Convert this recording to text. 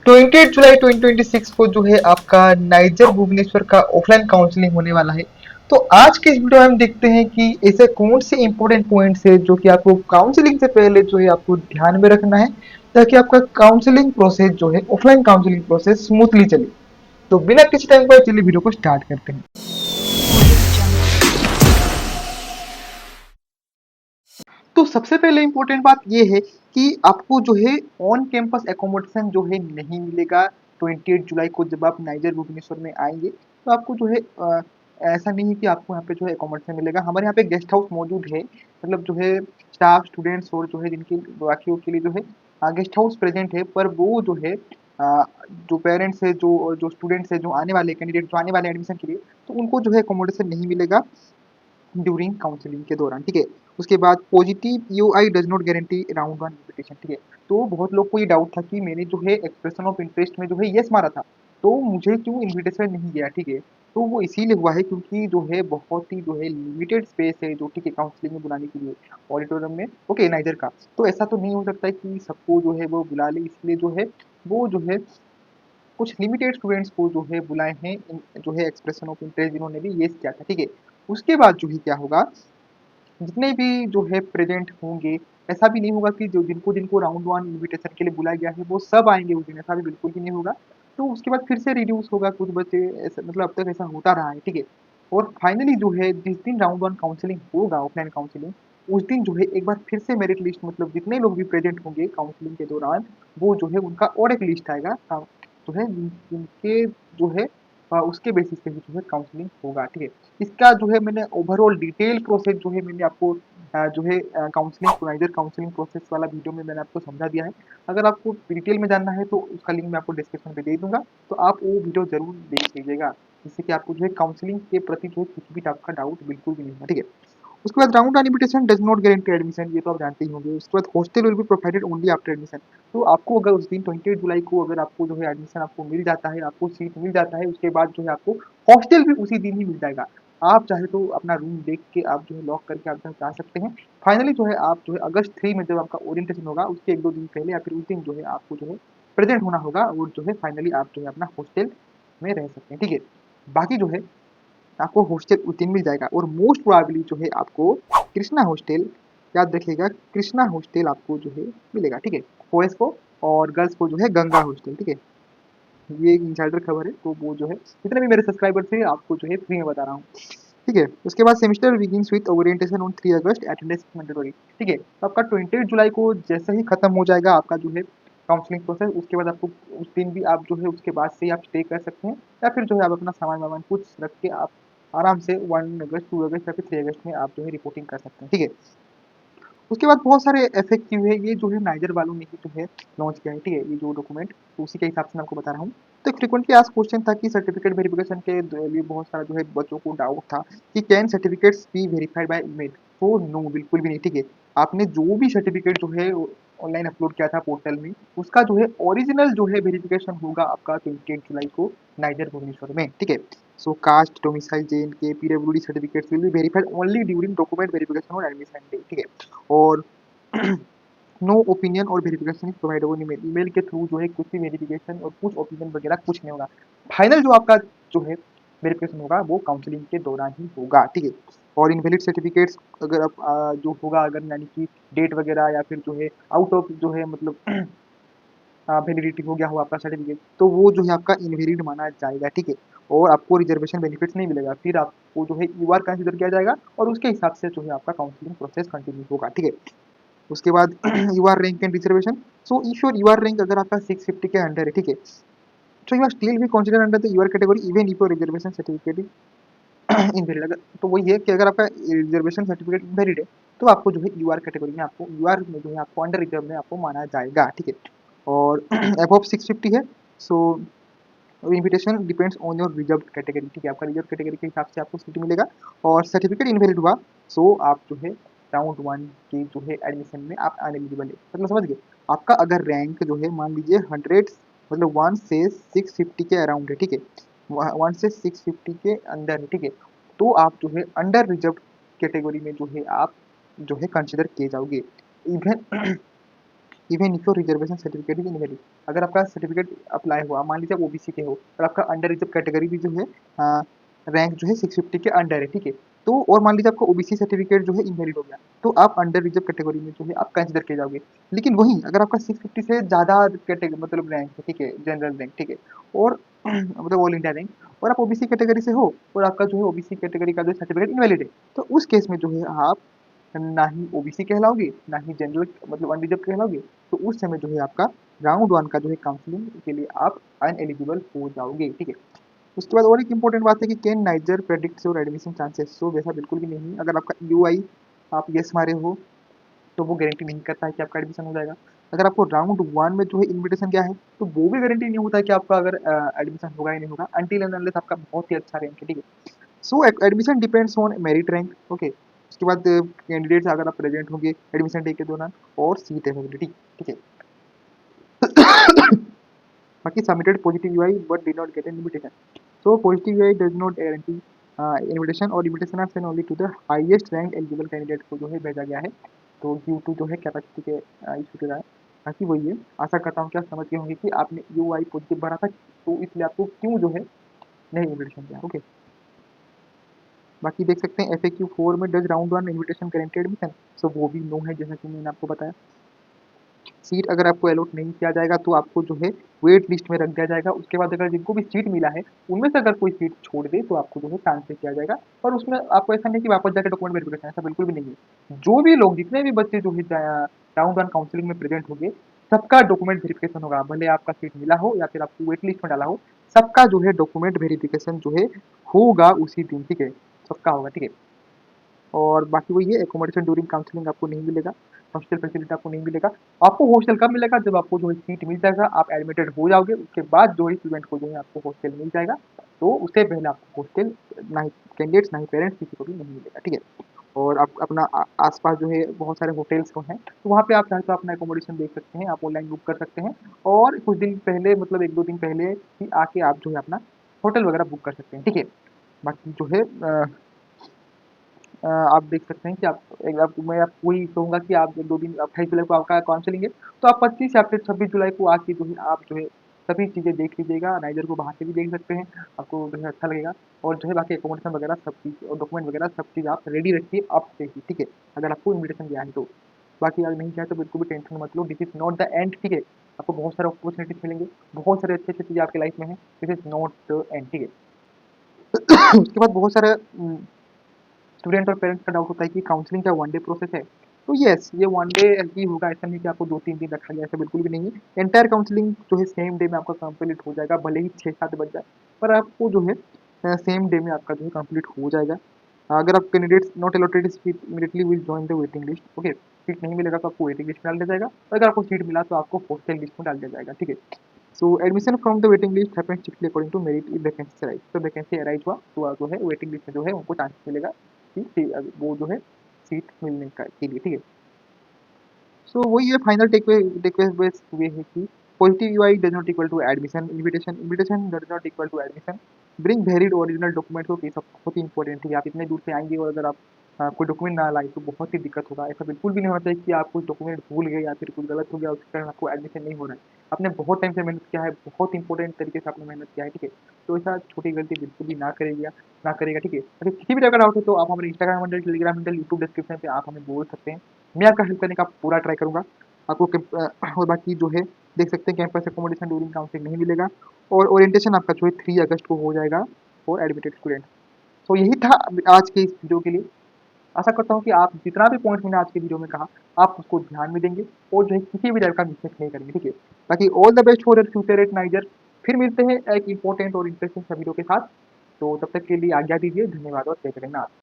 28 जुलाई 2026 को जो है आपका नाइजर भुवनेश्वर का ऑफलाइन काउंसलिंग होने वाला है। तो आज के इस वीडियो में हम देखते हैं कि ऐसे कौन से इंपॉर्टेंट पॉइंट्स है जो कि आपको काउंसलिंग से पहले जो है आपको ध्यान में रखना है, ताकि आपका काउंसलिंग प्रोसेस जो है ऑफलाइन काउंसलिंग प्रोसेस स्मूथली चले। तो बिना किसी टाइम पर चलिए वीडियो को स्टार्ट करते हैं। तो सबसे पहले इम्पोर्टेंट बात ये है कि आपको जो है ऑन कैंपस एकोमोडेशन जो है नहीं मिलेगा। 28 जुलाई को जब आप नाइजर भुवनेश्वर में आएंगे तो आपको जो है ऐसा नहीं है कि आपको यहाँ पे जो है एकोमोडेशन मिलेगा। हमारे यहाँ पे गेस्ट हाउस मौजूद है, मतलब जो है स्टाफ स्टूडेंट्स और जो है जिनके बाकियों के लिए जो है गेस्ट हाउस प्रेजेंट है। पर वो जो है जो पेरेंट्स है, जो जो स्टूडेंट्स है, जो आने वाले कैंडिडेट जो आने वाले एडमिशन के लिए, तो उनको जो है एकोमोडेशन नहीं मिलेगा ड्यूरिंग काउंसलिंग के दौरान, ठीक है। उसके बाद positive UI does not guarantee round one invitation, ठीक है। तो बहुत लोग को ये डाउट था कि मैंने जो है एक्सप्रेशन ऑफ इंटरेस्ट में जो है यस मारा था, तो मुझे क्यों इन्विटेशन नहीं गया, ठीक है। तो वो इसीलिए हुआ है क्योंकि जो है बहुत ही जो है लिमिटेड स्पेस है जो, ठीक है, काउंसलिंग में बुलाने के लिए ऑडिटोरियम में, ओके, नाइजर का। तो ऐसा तो नहीं हो सकता है कि सबको जो है वो बुला ले, इसलिए जो है वो जो है कुछ लिमिटेड स्टूडेंट्स को जो है बुलाए हैं, जो है एक्सप्रेशन ऑफ इंटरेस्ट जिन्होंने भी ये किया था, ठीक है। उसके बाद जो है क्या होगा, जितने भी जो है प्रेजेंट होंगे, ऐसा भी नहीं होगा कि जो जिनको जिनको राउंड वन इनविटेशन के लिए बुलाया गया है वो सब आएंगे उस दिन, ऐसा भी बिल्कुल भी नहीं होगा। तो उसके बाद फिर से रिड्यूस होगा कुछ बच्चे, ऐसा मतलब अब तक ऐसा होता रहा है, ठीक है। और फाइनली जो है जिस दिन राउंड वन काउंसलिंग होगा, ऑफलाइन काउंसलिंग, उस दिन जो है एक बार फिर से मेरिट लिस्ट, मतलब जितने लोग भी प्रेजेंट होंगे काउंसलिंग के दौरान, वो जो है उनका और एक लिस्ट आएगा जो है जिनके जो है उसके बेसिस पे ही जो है काउंसलिंग होगा, ठीक है। इसका जो है मैंने ओवरऑल डिटेल प्रोसेस जो है मैंने आपको जो है काउंसलिंग प्रोवाइडर काउंसलिंग प्रोसेस वाला वीडियो में मैंने आपको समझा दिया है। अगर आपको डिटेल में जानना है तो उसका लिंक मैं आपको डिस्क्रिप्शन में दे दूंगा, तो आप वो वीडियो जरूर देख लीजिएगा, जिससे कि आपको जो है काउंसलिंग के प्रति जो है कुछ भी आपका डाउट बिल्कुल भी नहीं है, ठीक है। उसके बाद round on invitation does not guarantee admission, ये तो आप जानते ही होंगे। उसके बाद hostel will be provided only after admission. तो आपको अगर उस दिन 28 जुलाई को अगर आपको जो है एडमिशन आपको मिल जाता है, आपको सीट मिल जाता है, उसके बाद जो है आपको हॉस्टल भी उसी दिन ही मिल जाएगा। आप चाहे तो अपना रूम देख के आप जो है लॉक करके आप जा सकते हैं। फाइनली जो है आप जो है अगस्त 3 में जब आपका ओरिएंटेशन होगा उसके एक दो दिन पहले या फिर उस दिन जो है आपको जो है प्रेजेंट होना होगा, और जो है फाइनली आप जो है अपना हॉस्टल में रह सकते हैं, ठीक है। बाकी जो है आपको हॉस्टल उस दिन मिल जाएगा, और मोस्ट प्रोबेबली जो है आपको कृष्णा हॉस्टल, याद रखिएगा, कृष्णा हॉस्टल आपको जो है मिलेगा, ठीक है। बॉयज को और गर्ल्स को जो है गंगा हॉस्टल, ठीक है। ये एक इंसाइडर खबर है, तो वो जो है जितने भी मेरे सब्सक्राइबर थे आपको जो है फ्री में बता रहा हूँ, ठीक है। उसके बाद semester begins with orientation on 3 August, attendance mandatory, ठीक है। तो आपका 28 जुलाई को जैसे ही खत्म हो जाएगा आपका जो है काउंसलिंग प्रोसेस, उसके बाद आपको उस दिन भी आप जो है उसके बाद से ही आप स्टे कर सकते हैं, या फिर जो है आप अपना सामान वामान कुछ रख के आप आराम से 1 अगस्त, 2 अगस्त या फिर 3 अगस्त में आप जो है रिपोर्टिंग कर सकते हैं, ठीक है। उसके बाद बहुत सारे एफएक्यू है, ये जो है नाइजर वालों ने ही जो है लॉन्च किया है, ठीक है, ये जो डॉक्यूमेंट, तो उसी के हिसाब से मैं आपको बता रहा हूँ। तो एक फ्रिक्वेंटली आस्क्ड क्वेश्चन था कि सर्टिफिकेट वेरिफिकेशन के लिए बहुत सारा जो है बच्चों को डाउट था कि can certificates be verified by email. तो नो, बिल्कुल भी नहीं, ठीक है। आपने जो भी सर्टिफिकेट जो है ऑनलाइन अपलोड किया था पोर्टल में, उसका जो है ओरिजिनल जो है वेरिफिकेशन होगा आपका 28 जुलाई को नाइजर भुवनेश्वर में, ठीक है। So caste, domicile, JNK, PWD certificates will be verified only during document verification और admission day, ठीक है। और नो ओपिनियन और verification is provide over email, email के थ्रू जो है कुछ भी वेरिफिकेशन और कुछ ओपिनियन वगैरह कुछ नहीं होगा। फाइनल जो आपका जो है वेरिफिकेशन होगा वो काउंसलिंग के दौरान ही होगा, ठीक है। और इनवैलिड सर्टिफिकेट्स अगर आप जो होगा, अगर यानी कि डेट वगैरह या फिर जो है आउट ऑफ जो है मतलब वैलिडिटी हो गया हो आपका सर्टिफिकेट, तो वो जो है आपका इनवैलिड माना जाएगा, ठीक है। और आपको रिजर्वेशन बेनिफिट्स नहीं मिलेगा, फिर आपको जो है यूआर कंसिडर किया जाएगा, और उसके हिसाब से जो है आपका काउंसलिंग प्रोसेस कंटिन्यू होगा, ठीक है। उसके बाद UR rank and reservation. So if your UR rank अगर आपका 650 के अंडर है, ठीक है, so you are still be consider under the UR category even if your reservation certificate is invalid. अगर तो वही है कि अगर आपका रिजर्वेशन सर्टिफिकेट इनवैलिड है, तो आपको जो है यूआर कैटेगरी में, आपको यूआर में जो है आपको अंडर रिजर्व में आपको माना जाएगा, ठीक है। और अबव 650 है, so invitation depends on your reserve category, ठीक है। आपका रिजर्व कैटेगरी के हिसाब से आपको सीट मिलेगा। और सर्टिफिकेट इनवैलिड हुआ, सो आप जो है राउंड वन के जो है एडमिशन में आप अनएलिजिबल है, मतलब समझ गए। आपका अगर रैंक जो है मान लीजिए 100, मतलब 1 से 650 के अराउंड है, ठीक है, 1 से 650 के अंदर है, ठीक है, तो आप जो है अंडर रिजर्व कैटेगरी में जो है आप जो है कंसिडर किए जाओगे। Even even if your reservation certificate is invalid. अगर आपका सर्टिफिकेट अप्लाई हुआ, मान लीजिए आप ओबीसी के हो और आपका अंडर रिजर्व कैटेगरी भी जो है रैंक जो है 650 के अंडर है, ठीक है, तो और मान लीजिए आपका ओबीसी सर्टिफिकेट जो है इनवैलिड हो गया, तो आप अंडर रिजर्व कैटेगरी में जो है आप कंसिडर किए जाओगे। लेकिन वहीं अगर आपका 650 से ज़्यादा कैटेगरी मतलब रैंक है, ठीक है, जनरल रैंक, ठीक है, और मतलब ऑल इंडिया रैंक, और आप ओबीसी कैटेगरी से हो और आपका जो है ओबीसी कैटेगरी का जो सर्टिफिकेट इनवैलिड है, तो उस केस में जो है आप ना ही ओबीसी कहलाओगे, ना ही जनरल मतलब अनरिजर्व कहलाओगे। तो उस समय जो है आपका राउंड वन का जो है काउंसलिंग के लिए आप अनएलिजिबल हो जाओगे, ठीक है। उसके बाद और एक इंपॉर्टेंट बात है कि कैन नाइजर predict your admission chances. So वैसा बिल्कुल भी नहीं है। अगर आपका यूआई आप यस मारे हो तो वो गारंटी नहीं करता है कि आपका एडमिशन हो जाएगा। अगर आपको राउंड वन में जो है इन्विटेशन गया है तो वो भी गारंटी नहीं होता है कि आपका अगर एडमिशन होगा या नहीं होगा, अनटिल एंड अनलेस आपका बहुत ही अच्छा रैंक है, ठीक है। So admission depends on merit rank, okay. उसके बाद कैंडिडेट्स अगर आप प्रेजेंट होंगे एडमिशन डे के दौरान, और सीट अवेलेबिलिटी, ठीक है। बाकी submitted positive UI but did not get an invitation. So positive UI does not guarantee invitation, और invitation are send only to the highest rank eligible candidate को जो है भेजा गया है, तो ड्यू टू जो है कैपेसिटी के इशू के कारण। बाकी वही है, आशा करता हूँ कि आप समझ गए होंगे कि आपने यूआई पॉजिटिव भरा था तो इसलिए आपको क्यों जो है नहीं इन्विटेशन दिया, ओके। बाकी देख सकते हैं FAQ 4 में does round one invitation guarantee admission. So वो भी नो है, जैसा कि मैंने आपको बताया। सीट अगर आपको अलॉट नहीं किया जाएगा तो आपको जो है वेट लिस्ट में रख दिया जाएगा। उसके बाद अगर जिनको भी सीट मिला है उनमें से अगर कोई सीट छोड़ दे तो आपको जो है ट्रांसफर किया जाएगा, और उसमें आपको ऐसा नहीं कि वापस जाकर डॉक्यूमेंट वेरिफिकेशन, ऐसा बिल्कुल भी नहीं है। जो भी लोग जितने भी बच्चे जो है राउंड वन काउंसिलिंग में प्रेजेंट होंगे सबका डॉक्यूमेंट वेरिफिकेशन होगा, भले आपका सीट मिला हो या फिर आपको वेट लिस्ट में डाला हो, सबका जो है डॉक्यूमेंट वेरिफिकेशन जो है होगा उसी दिन, ठीक है, सबका होगा, ठीक है। और बाकी वही है, एकोमोडेशन ड्यूरिंग काउंसलिंग आपको नहीं मिलेगा, हॉस्टल फैसिलिटी आपको नहीं मिलेगा। आपको हॉस्टल कब मिलेगा, जब आपको जो है सीट मिल जाएगा, आप एडमिटेड हो जाओगे, उसके बाद जो है स्टूडेंट को जो है आपको हॉस्टल मिल जाएगा। तो उससे पहले आपको हॉस्टल ना ही कैंडिडेट्स ना ही पेरेंट्स किसी को भी नहीं मिलेगा, ठीक है। और आप अपना आसपास जो है बहुत सारे होटल्स को हैं, तो वहाँ पे आप चाहे तो अपना एकोमोडेशन देख सकते हैं, आप ऑनलाइन बुक कर सकते हैं, और कुछ दिन पहले मतलब एक दो दिन पहले ही आके आप जो है अपना होटल वगैरह बुक कर सकते हैं, ठीक है। बाकी जो है आप देख सकते हैं कि मैं आपको वही कहूँगा कि आप 1-2 दिन 28 जुलाई को आपका काउंसलिंग है, तो आप 25 या फिर 26 जुलाई को आके जो है आप जो है सभी चीज़ें देख लीजिएगा, नाइजर को बाहर से भी देख सकते हैं, आपको जो है अच्छा लगेगा। और जो है बाकी एकोमोडेशन वगैरह सब चीज़ और डॉक्यूमेंट वगैरह सब चीज़ आप रेडी रखिए अब से ही, ठीक है, अगर आपको इन्विटेशन गया है तो। बाकी अगर नहीं गया है तो बिल्कुल भी टेंशन मत लो, this is not the end, ठीक है। आपको बहुत सारे अपॉर्चुनिटीज़ मिलेंगे, बहुत सारे अच्छी-अच्छी चीज़ें आपकी लाइफ में हैं, this is not the end, ठीक है। उसके बाद बहुत सारे स्टूडेंट और पेरेंट्स का डाउट होता है कि काउंसलिंग क्या वन डे प्रोसेस है। तो यस, ये वन डे ही होगा, ऐसा नहीं कि आपको 2-3 दिन रखा गया, ऐसा बिल्कुल भी नहीं है। एंटायर काउंसलिंग जो है सेम डे में आपका कंप्लीट हो जाएगा, भले ही 6-7 बज जाए, पर आपको जो है सेम डे में आपका जो है कंप्लीट हो जाएगा। अगर आप candidates not allotted seat immediately will join the waiting list, okay. Seat नहीं मिलेगा तो आपको वेटिंग लिस्ट में डाल दिया जाएगा, और अगर आपको सीट मिला तो आपको हॉस्टल लिस्ट में डाल दिया जाएगा, ठीक है। So admission from the waiting list happens strictly according to merit if vacancy arise. तो वैकेंसी अराइज हुआ तो जो है वेटिंग लिस्ट में जो है उनको चांस मिलेगा कि वो जो है सीट मिलने का के लिए, ठीक है। सो वही है फाइनल टेकअवे ये है कि positive UI does not equal to admission invitation, invitation does not equal to admission. Bring verified original documents, okay, सब बहुत ही इंपॉर्टेंट है। आप इतने दूर से आएंगे और अगर आप कोई डॉक्यूमेंट ना लाए तो बहुत ही दिक्कत होगा। ऐसा बिल्कुल भी नहीं होना चाहिए कि आप कुछ डॉक्यूमेंट भूल गए या फिर कुछ गलत हो गया उसके कारण आपको एडमिशन नहीं हो रहा है। आपने बहुत टाइम से मेहनत किया है, बहुत इंपॉर्टेंट तरीके से आपने मेहनत किया है, ठीक है। तो ऐसा छोटी गलती बिल्कुल भी ना करेगा, ठीक है। अगर किसी भी तरह का डाउट है तो आप हमारे Instagram handle, Telegram handle, YouTube description पे आप हमें बोल सकते हैं। मैं आपका हेल्प करने का पूरा ट्राई करूँगा आपको। और बाकी जो है देख सकते हैं कैंपस एकोमोडेशन ड्यूरिंग काउंसलिंग नहीं मिलेगा, और ओरिएंटेशन आपका जो है 3 अगस्त को हो जाएगा फॉर एडमिटेड स्टूडेंट। तो यही था आज के इस वीडियो के लिए। आशा करता हूँ कि आप जितना भी पॉइंट मैंने आज के वीडियो में कहा आप उसको ध्यान में देंगे और जो है किसी भी तरह का मिस्टेक नहीं करेंगे, ठीक है। बाकी all the best for your future at NISER. फिर मिलते हैं एक इंपॉर्टेंट और इंटरेस्टिंग वीडियो के साथ। तो तब तक के लिए आज्ञा दीजिए, धन्यवाद और जय जगन्नाथ।